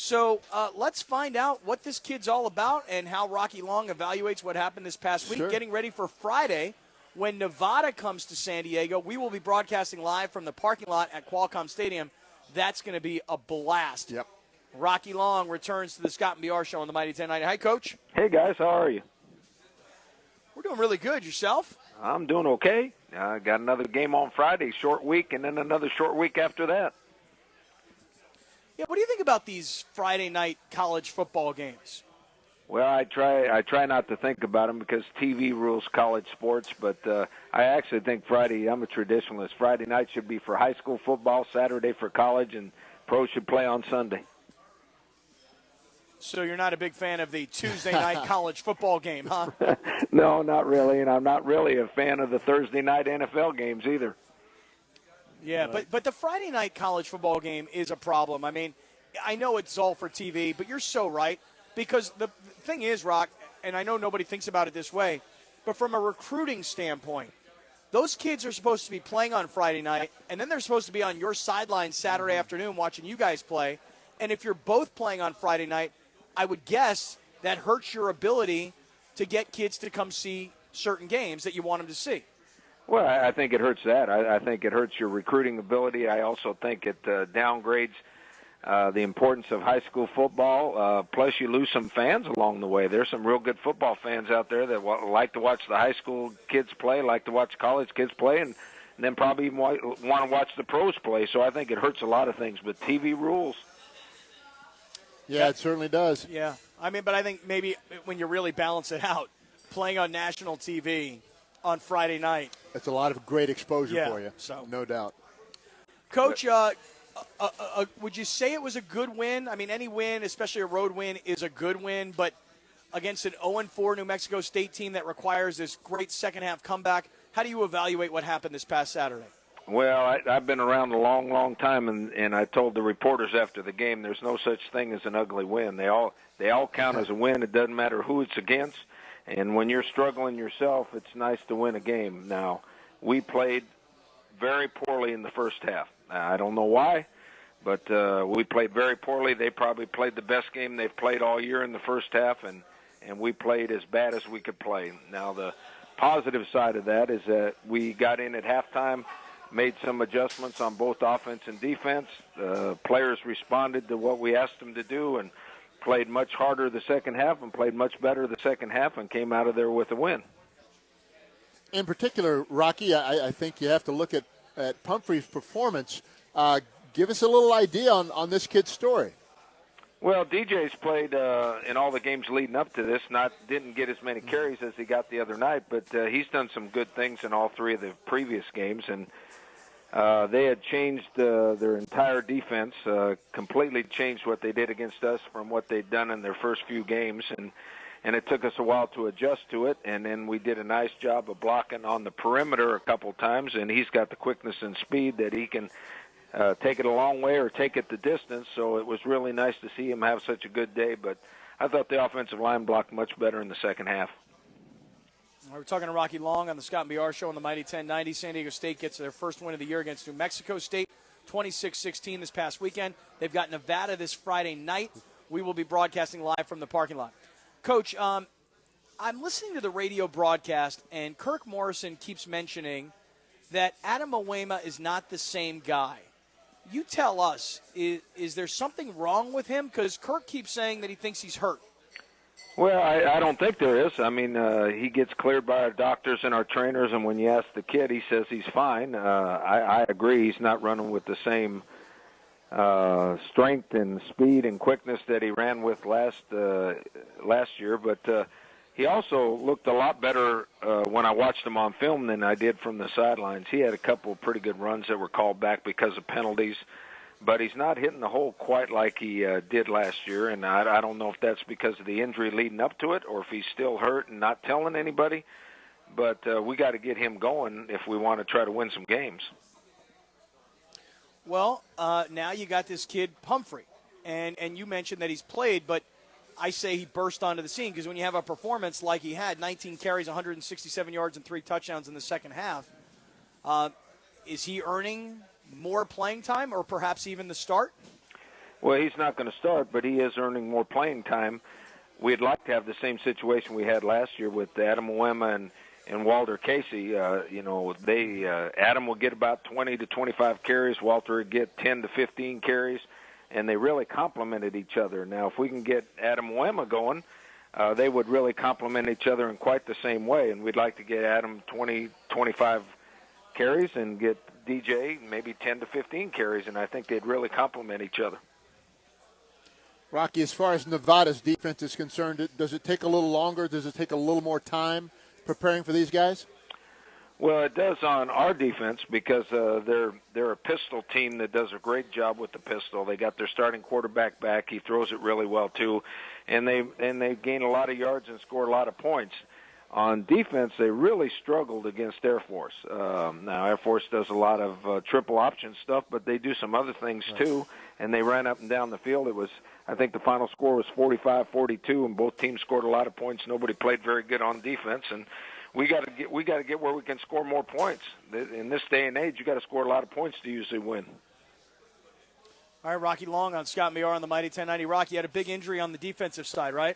So let's find out what this kid's all about and how Rocky Long evaluates what happened this past week. Sure. Getting ready for Friday when Nevada comes to San Diego. We will be broadcasting live from the parking lot at Qualcomm Stadium. That's going to be a blast. Yep. Rocky Long returns to the Scott and BR Show on the Mighty 1090. Hi, Coach. Hey, guys. How are you? We're doing really good. Yourself? I'm doing okay. I got another game on Friday, short week, and then another short week after that. Yeah, what do you think about these Friday night college football games? Well, I try not to think about them because TV rules college sports, but I actually think Friday, I'm a traditionalist. Friday night should be for high school football, Saturday for college, and pros should play on Sunday. So you're not a big fan of the Tuesday night college football game, huh? No, not really, and I'm not really a fan of the Thursday night NFL games either. Yeah, but the Friday night college football game is a problem. I mean, I know it's all for TV, but you're so right. Because the thing is, Rock, and I know nobody thinks about it this way, but from a recruiting standpoint, those kids are supposed to be playing on Friday night, and then they're supposed to be on your sideline Saturday afternoon watching you guys play. And if you're both playing on Friday night, I would guess that hurts your ability to get kids to come see certain games that you want them to see. Well, I think it hurts that. I think it hurts your recruiting ability. I also think it downgrades the importance of high school football. Plus, you lose some fans along the way. There's some real good football fans out there that like to watch the high school kids play, like to watch college kids play, and then probably even want to watch the pros play. So I think it hurts a lot of things. But TV rules. Yeah, it certainly does. Yeah. I mean, but I think maybe when you really balance it out, playing on national TV on Friday night. It's a lot of great exposure for you, so. No doubt. Coach, would you say it was a good win? I mean, any win, especially a road win, is a good win, but against an 0-4 New Mexico State team that requires this great second-half comeback, how do you evaluate what happened this past Saturday? Well, I've been around a long, long time, and I told the reporters after the game there's no such thing as an ugly win. They all count as a win. It doesn't matter who it's against. And when you're struggling yourself, it's nice to win a game. Now, we played very poorly in the first half. I don't know why, but we played very poorly. They probably played the best game they've played all year in the first half, and we played as bad as we could play. Now, the positive side of that is that we got in at halftime, made some adjustments on both offense and defense. Players responded to what we asked them to do and played much harder the second half and played much better the second half and came out of there with a win. In particular, Rocky, I think you have to look at Pumphrey's performance. Give us a little idea on this kid's story. Well, DJ's played in all the games leading up to this. Didn't get as many carries as he got the other night, but he's done some good things in all three of the previous games. And they had changed their entire defense, completely changed what they did against us from what they'd done in their first few games. And it took us a while to adjust to it, and then we did a nice job of blocking on the perimeter a couple times, and he's got the quickness and speed that he can take it a long way or take it the distance, so it was really nice to see him have such a good day. But I thought the offensive line blocked much better in the second half. We're talking to Rocky Long on the Scott and BR Show on the Mighty 1090. San Diego State gets their first win of the year against New Mexico State, 26-16 this past weekend. They've got Nevada this Friday night. We will be broadcasting live from the parking lot. Coach, I'm listening to the radio broadcast, and Kirk Morrison keeps mentioning that Adam Uwema is not the same guy. You tell us, is there something wrong with him? Because Kirk keeps saying that he thinks he's hurt. Well, I don't think there is. I mean, he gets cleared by our doctors and our trainers, and when you ask the kid, he says he's fine. I agree he's not running with the same strength and speed and quickness that he ran with last year, but he also looked a lot better when I watched him on film than I did from the sidelines. He had a couple of pretty good runs that were called back because of penalties, but he's not hitting the hole quite like he did last year, and I don't know if that's because of the injury leading up to it or if he's still hurt and not telling anybody, but we got to get him going if we want to try to win some games. Well, now you got this kid, Pumphrey, and you mentioned that he's played, but I say he burst onto the scene because when you have a performance like he had, 19 carries, 167 yards, and 3 touchdowns in the second half, is he earning more playing time or perhaps even the start? Well, he's not going to start, but he is earning more playing time. We'd like to have the same situation we had last year with Adam Uema and Walter Casey. Adam will get about 20 to 25 carries. Walter would get 10 to 15 carries, and they really complemented each other. Now, if we can get Adam Uema going, they would really complement each other in quite the same way, and we'd like to get Adam 20, 25 carries and get DJ maybe 10 to 15 carries, and I think they'd really complement each other. Rocky, as far as Nevada's defense is concerned, does it take a little longer? Does it take a little more time preparing for these guys? Well, it does on our defense because they're a pistol team that does a great job with the pistol. They got their starting quarterback back. He throws it really well too, and they gain a lot of yards and score a lot of points. On defense, they really struggled against Air Force. Now, Air Force does a lot of triple option stuff, but they do some other things too, and they ran up and down the field. I think the final score was 45-42, and both teams scored a lot of points. Nobody played very good on defense, and we got to get where we can score more points. In this day and age, you got to score a lot of points to usually win. All right, Rocky Long on Scott Meyer on the Mighty 1090. Rocky had a big injury on the defensive side, right?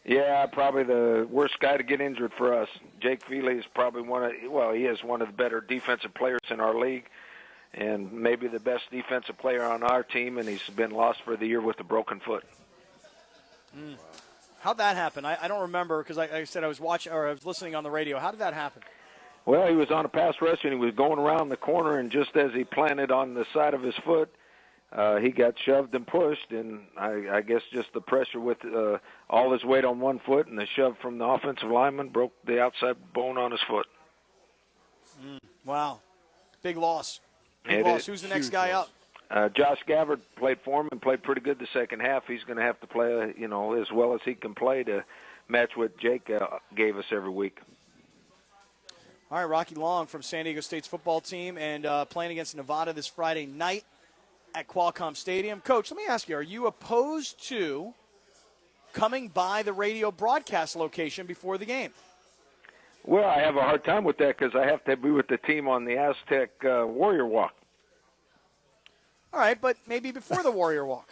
Yeah, probably the worst guy to get injured for us. Jake Feely is probably he is one of the better defensive players in our league, and maybe the best defensive player on our team, and he's been lost for the year with a broken foot. How'd that happen? I don't remember because I said I was listening on the radio. How did that happen? Well, he was on a pass rush, and he was going around the corner, and just as he planted on the side of his foot, he got shoved and pushed, and I guess just the pressure with all his weight on one foot and the shove from the offensive lineman broke the outside bone on his foot. Wow. Big loss. Big loss. Who's the next guy up? Josh Gabbard played for him and played pretty good the second half. He's going to have to play, as well as he can play to match what Jake gave us every week. All right, Rocky Long from San Diego State's football team and playing against Nevada this Friday night at Qualcomm Stadium. Coach, let me ask you, are you opposed to coming by the radio broadcast location before the game? Well, I have a hard time with that because I have to be with the team on the Aztec Warrior Walk. All right, but maybe before the Warrior Walk.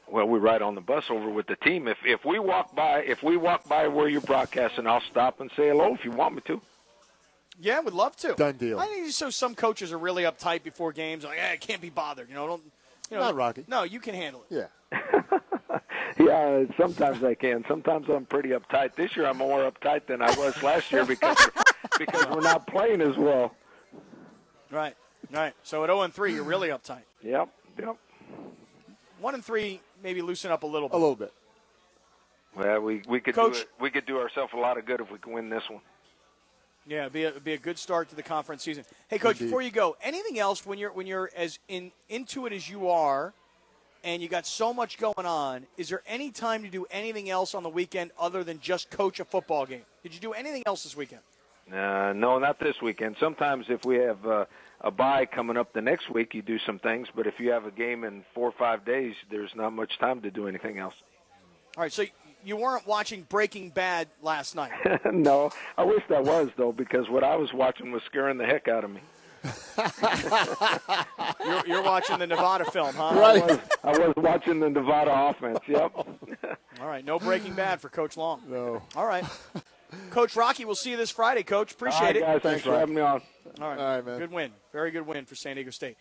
Well, we ride on the bus over with the team. If we walk by where you're broadcasting, I'll stop and say hello if you want me to. Yeah, would love to. Done deal. I think so. Some coaches are really uptight before games, like, I can't be bothered. Not Rocky. No, you can handle it. Yeah. Yeah, sometimes I can. Sometimes I'm pretty uptight. This year I'm more uptight than I was last year because we're not playing as well. Right. So at 0-3, you're really uptight. Yep. 1-3, maybe loosen up a little bit. A little bit. Well, we could Coach, we could do ourselves a lot of good if we can win this one. Yeah, it'd be a good start to the conference season. Hey, Coach, before you go, anything else when you're as into it as you are, and you got so much going on? Is there any time to do anything else on the weekend other than just coach a football game? Did you do anything else this weekend? No, not this weekend. Sometimes if we have a bye coming up the next week, you do some things. But if you have a game in 4 or 5 days, there's not much time to do anything else. All right, so you weren't watching Breaking Bad last night. No, I wish I was, though, because what I was watching was scaring the heck out of me. You're watching the Nevada film, huh? Right. I was watching the Nevada offense, yep. All right, no Breaking Bad for Coach Long. No. All right. Coach Rocky, we'll see you this Friday, Coach. Appreciate it. Guys, thanks for having me on. All right, All right, man. Good win. Very good win for San Diego State.